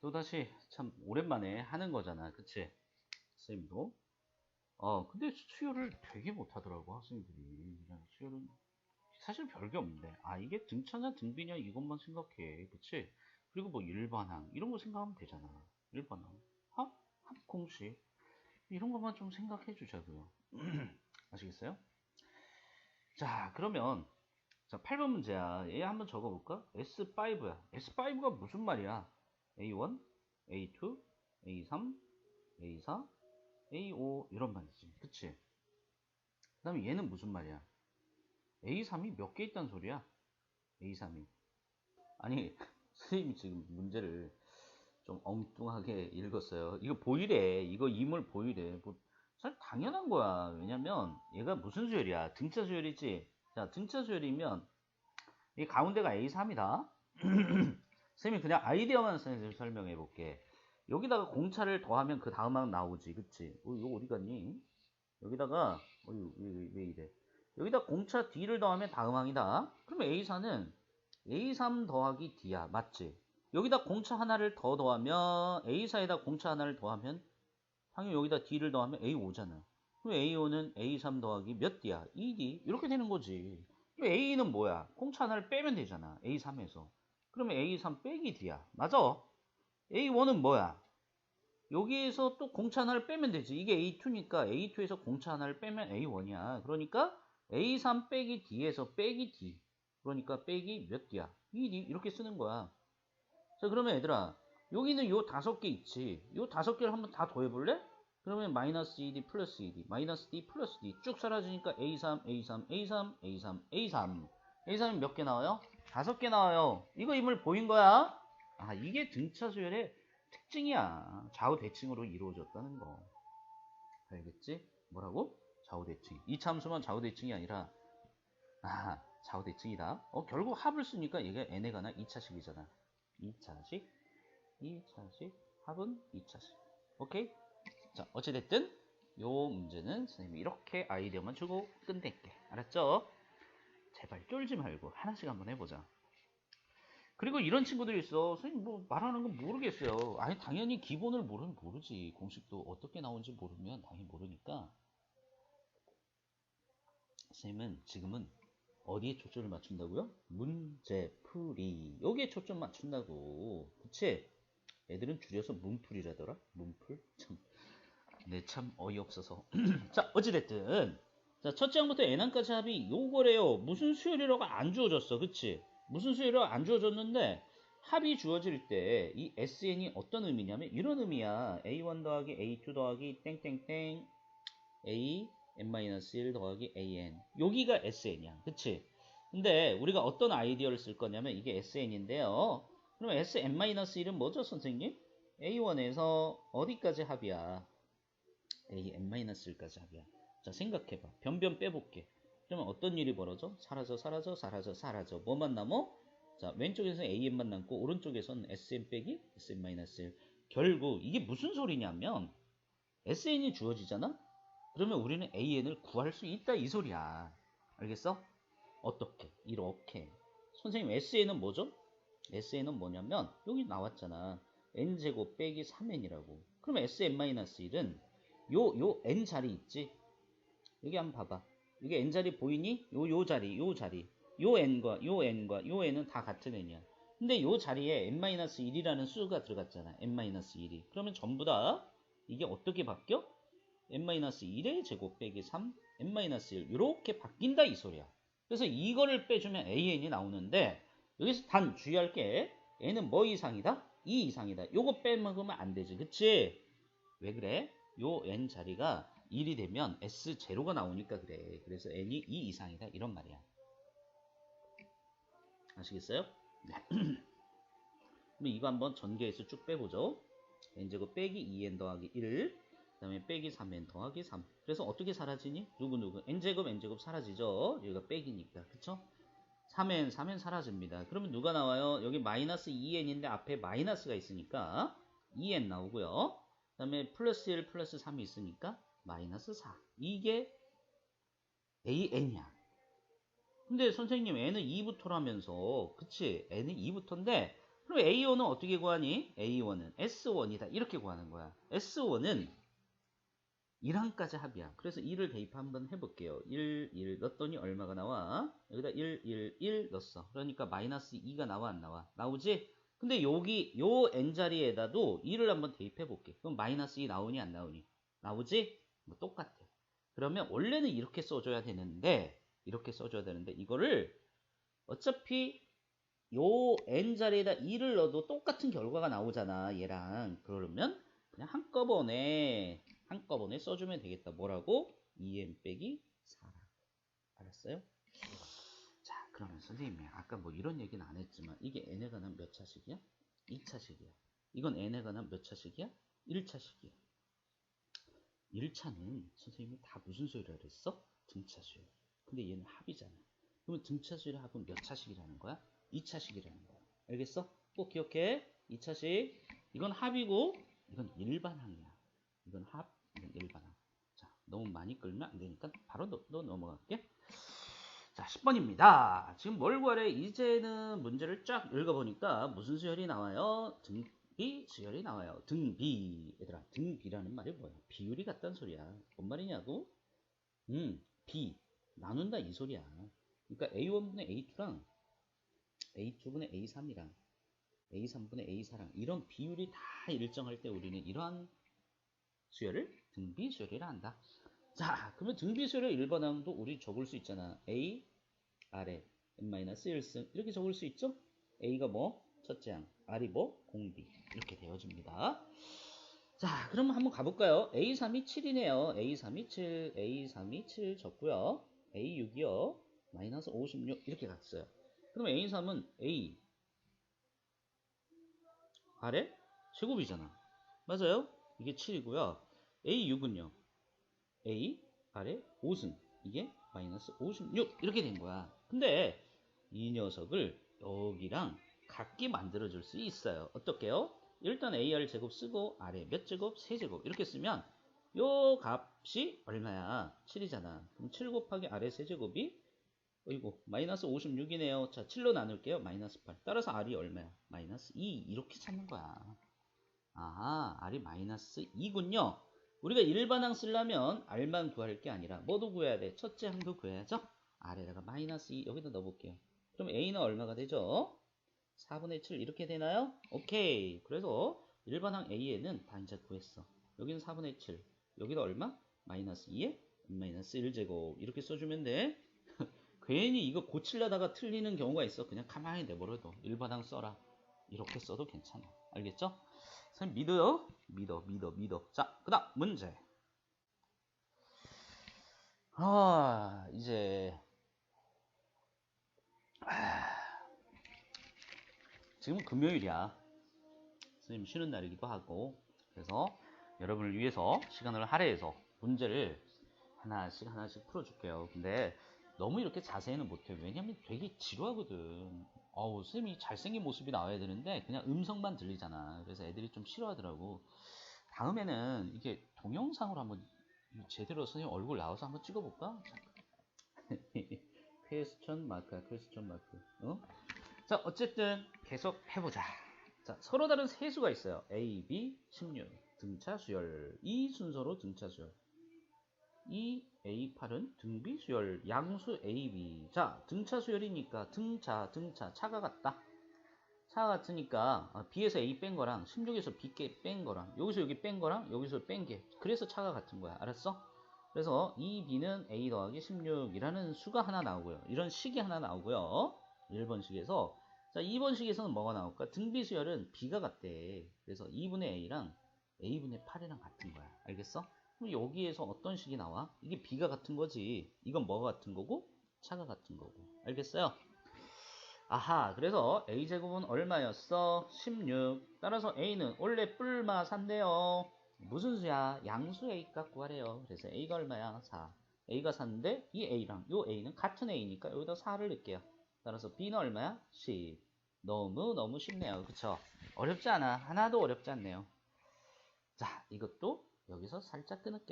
또다시 참 오랜만에 하는 거잖아. 그치? 선생님도. 근데 수요를 되게 못하더라고, 학생들이. 그냥 수요는 사실 별게 없는데. 이게 등차냐 등비냐 이것만 생각해. 그치? 그리고 뭐 일반항, 이런 거 생각하면 되잖아. 일반항. 합공식. 이런 것만 좀 생각해 주자고요. 아시겠어요? 자, 그러면 자, 8번 문제야. 얘 한번 적어볼까? S5야. S5가 무슨 말이야? A1, A2, A3, A4, A5 이런 말이지. 그치? 그 다음에 얘는 무슨 말이야? A3이 몇 개 있단 소리야? A3이. 아니, 선생님이 지금 문제를 좀 엉뚱하게 읽었어요. 이거 보이래. 이거 이물 보이래. 뭐, 사실 당연한 거야. 왜냐면 얘가 무슨 수열이야? 등차 수열이지? 자, 등차 수열이면 이 가운데가 A3이다. 쌤이 그냥 아이디어만 설명해 볼게. 여기다가 공차를 더하면 그 다음 항 나오지. 그치? 이거 어디 갔니? 여기다가, 왜 이래? 여기다 공차 D를 더하면 다음 항이다. 그러면 A4는 A3 더하기 D야. 맞지? 여기다 공차 하나를 더 더하면, A4에다 공차 하나를 더하면, 당연히 여기다 D를 더하면 A5잖아. 그럼 A5는 A3 더하기 몇 D야? 2D. 이렇게 되는 거지. 그럼 A는 뭐야? 공차 하나를 빼면 되잖아. A3에서. 그러면 A3 빼기 D야. 맞아? A1은 뭐야? 여기에서 또 공차 하나를 빼면 되지. 이게 A2니까 A2에서 공차 하나를 빼면 A1이야. 그러니까 A3 빼기 D에서 빼기 D. 그러니까 빼기 몇 D야? 2D. 이렇게 쓰는 거야. 자, 그러면 얘들아, 여기는 요 5개 있지. 요 5개를 한번 다 더해볼래? 그러면 마이너스 2D 플러스 2D, 마이너스 D 플러스 D 쭉 사라지니까 A3, A3, A3, A3, A3. A3이 몇 개 나와요? 5개 나와요. 이거 인물 보인 거야? 이게 등차 수열의 특징이야. 좌우 대칭으로 이루어졌다는 거. 알겠지? 뭐라고? 좌우 대칭. 이 참수만 좌우 대칭이 아니라 좌우 대칭이다. 결국 합을 쓰니까 얘가 n에 관한 2차식이잖아. 2차식, 2차식, 합은 2차식. 오케이? 자, 어찌됐든 요 문제는 선생님이 이렇게 아이디어만 주고 끝낼게. 알았죠? 제발 쫄지 말고 하나씩 한번 해보자. 그리고 이런 친구들이 있어. 선생님 뭐 말하는 건 모르겠어요. 아니 당연히 기본을 모르면 모르지. 공식도 어떻게 나오는지 모르면 당연히 모르니까. 선생님은 지금은 어디에 초점을 맞춘다고요? 문제풀이. 여기에 초점 맞춘다고. 그치? 애들은 줄여서 문풀이라더라. 문풀. 참. 네, 참 어이없어서. 자, 어찌됐든. 자, 첫째 항부터 n항까지 합이 요거래요. 무슨 수열이라고 안 주어졌어. 그치? 무슨 수열이라고 안 주어졌는데, 합이 주어질 때, 이 SN이 어떤 의미냐면, 이런 의미야. A1 더하기 A2 더하기 땡땡땡, A, N-1 더하기 AN. 여기가 SN이야. 그치? 근데, 우리가 어떤 아이디어를 쓸 거냐면, 이게 SN인데요. 그럼 SN-1은 뭐죠, 선생님? A1에서 어디까지 합이야? A n-1까지 합이야. 자, 생각해봐. 변변 빼볼게. 그러면 어떤 일이 벌어져? 사라져, 사라져, 사라져, 사라져. 뭐만 남어? 자, 왼쪽에서는 AN만 남고 오른쪽에서는 SN 빼기 SN-1. 결국 이게 무슨 소리냐면 SN이 주어지잖아? 그러면 우리는 AN을 구할 수 있다 이 소리야. 알겠어? 어떻게? 이렇게. 선생님 SN은 뭐죠? SN은 뭐냐면 여기 나왔잖아. n제곱 빼기 3n이라고. 그럼 SN-1은 요 n 자리 있지? 여기 한번 봐봐. 여기 n 자리 보이니? 요 자리, 요 자리. 요 n과 요 n과 요 n은 다 같은 n이야. 근데 요 자리에 n-1이라는 수가 들어갔잖아. n-1이. 그러면 전부 다 이게 어떻게 바뀌어? n-1의 제곱 빼기 3, n-1 이렇게 바뀐다 이 소리야. 그래서 이거를 빼주면 an이 나오는데 여기서 단 주의할 게 n은 뭐 이상이다? 2 이상이다. 요거 빼먹으면 안 되지. 그치? 왜 그래? 요 n 자리가 1이 되면 S0가 나오니까 그래. 그래서 n이 2 이상이다. 이런 말이야. 아시겠어요? 네. 그럼 이거 한번 전개해서 쭉 빼보죠. n제곱 빼기 2n 더하기 1. 그 다음에 빼기 3n 더하기 3. 그래서 어떻게 사라지니? 누구? n제곱 사라지죠? 여기가 빼기니까. 그쵸? 3n 사라집니다. 그러면 누가 나와요? 여기 마이너스 2n인데 앞에 마이너스가 있으니까 2n 나오고요. 그 다음에 플러스 1 플러스 3이 있으니까 마이너스 4. 이게 an이야. 근데 선생님 n은 2부터라면서 그치? n은 2부터인데 그럼 A1은 어떻게 구하니? A1은 S1이다. 이렇게 구하는 거야. S1은 1항까지 합이야. 그래서 1을 대입 한번 해볼게요. 1, 1 넣었더니 얼마가 나와? 여기다 1, 1, 1 넣었어. 그러니까 마이너스 2가 나와, 안 나와? 나오지? 근데 여기, 요 n자리에다도 2를 한번 대입해 볼게. 그럼 마이너스 2 나오니, 안 나오니? 나오지? 뭐 똑같아. 그러면 원래는 이렇게 써줘야 되는데, 이거를 어차피 요 n자리에다 2를 넣어도 똑같은 결과가 나오잖아, 얘랑. 그러면 그냥 한꺼번에 써주면 되겠다. 뭐라고? 2n 빼기 4라. 알았어요? 자, 그러면 선생님이 아까 뭐 이런 얘기는 안 했지만 이게 n에 관한 몇 차식이야? 2차식이야. 이건 n에 관한 몇 차식이야? 1차식이야. 1차는 선생님이 다 무슨 수열이라 그랬어? 등차 수열. 근데 얘는 합이잖아. 그러면 등차 수열의 합은 몇 차식이라는 거야? 2차식이라는 거야. 알겠어? 꼭 기억해. 2차식. 이건 합이고 이건 일반항이야. 이건 합, 이건 일반항. 자, 너무 많이 끌면 안 되니까 바로 넘어갈게. 자, 10번입니다. 지금 뭘 구하래? 이제는 문제를 쫙 읽어보니까 무슨 수열이 나와요? 등비 수열이 나와요. 등비. 얘들아, 등비라는 말이 뭐야? 비율이 같다는 소리야. 뭔 말이냐고? 비. 나눈다 이 소리야. 그러니까 A1분의 A2랑 A2분의 A3이랑 A3분의 A4랑 이런 비율이 다 일정할 때 우리는 이러한 수열을 등비 수열이라 한다. 자, 그러면 등비 수열의 1번항도 우리 적을 수 있잖아. A R에 n-1승 이렇게 적을 수 있죠? A가 뭐? 첫째 항, R이 뭐? 공비 이렇게 되어집니다. 자, 그럼 한번 가볼까요? A3이 7이네요. A3이 7, A3이 7 적고요. A6이요. 마이너스 56 이렇게 갔어요. 그럼 A3은 A R의 제곱이잖아. 맞아요? 이게 7이고요. A6은요. A R의 5승 이게 마이너스 56 이렇게 된 거야. 근데 이 녀석을 여기랑 같게 만들어줄 수 있어요. 어떻게요? 일단 AR 제곱 쓰고 아래 몇 제곱? 세제곱 이렇게 쓰면 요 값이 얼마야? 7이잖아. 그럼 7 곱하기 아래 세제곱이 어이구 마이너스 56이네요. 자 7로 나눌게요. 마이너스 8. 따라서 R이 얼마야? 마이너스 2 이렇게 찾는 거야. 아하, R이 마이너스 2군요. 우리가 일반항 쓰려면 R만 구할 게 아니라 뭐도 구해야 돼? 첫째 항도 구해야죠. R에다가 마이너스 2 여기다 넣어볼게요. 그럼 A는 얼마가 되죠? 4분의 7 이렇게 되나요? 오케이. 그래서 일반항 A에는 다 이제 구했어. 여기는 4분의 7. 여기다 얼마? 마이너스 2에 마이너스 1제곱 이렇게 써주면 돼. 괜히 이거 고치려다가 틀리는 경우가 있어. 그냥 가만히 내버려둬. 일반항 써라. 이렇게 써도 괜찮아. 알겠죠? 선생님 믿어. 자, 그 다음 문제. 이제 지금 금요일이야. 선생님 쉬는 날이기도 하고 그래서 여러분을 위해서 시간을 할애해서 문제를 하나씩 풀어줄게요. 근데 너무 이렇게 자세히는 못해요. 왜냐면 되게 지루하거든. 선생님이 잘생긴 모습이 나와야 되는데 그냥 음성만 들리잖아. 그래서 애들이 좀 싫어하더라고. 다음에는 이게 동영상으로 한번 제대로 선생님 얼굴 나와서 한번 찍어볼까? 퀘스천 마크야, 퀘스천 마크. 어? 자, 어쨌든 계속 해보자. 자, 서로 다른 세 수가 있어요. A, B, 16. 등차 수열. 이 순서로 등차 수열. 이 A8은 등비 수열. 양수 A, B. 자, 등차 수열이니까 등차, 차가 같다. 차가 같으니까 B에서 A 뺀 거랑 16에서 B 뺀 거랑 여기서 여기 뺀 거랑 여기서 뺀 게 그래서 차가 같은 거야. 알았어? 그래서 이 B는 A 더하기 16이라는 수가 하나 나오고요. 이런 식이 하나 나오고요. 1번식에서 자 2번식에서는 뭐가 나올까? 등비수열은 B가 같대. 그래서 2분의 A랑 A분의 8이랑 같은 거야. 알겠어? 그럼 여기에서 어떤 식이 나와? 이게 B가 같은 거지. 이건 뭐가 같은 거고? 차가 같은 거고. 알겠어요? 아하, 그래서 A제곱은 얼마였어? 16. 따라서 A는 원래 뿔마 4인데요. 무슨 수야? 양수 A값 구하래요. 그래서 A가 얼마야? 4. A가 4인데 이 A랑 요 A는 같은 A니까 여기다 4를 넣을게요. 따라서 B는 얼마야? 10. 너무 쉽네요. 그쵸? 어렵지 않아. 하나도 어렵지 않네요. 자, 이것도 여기서 살짝 끊을게요.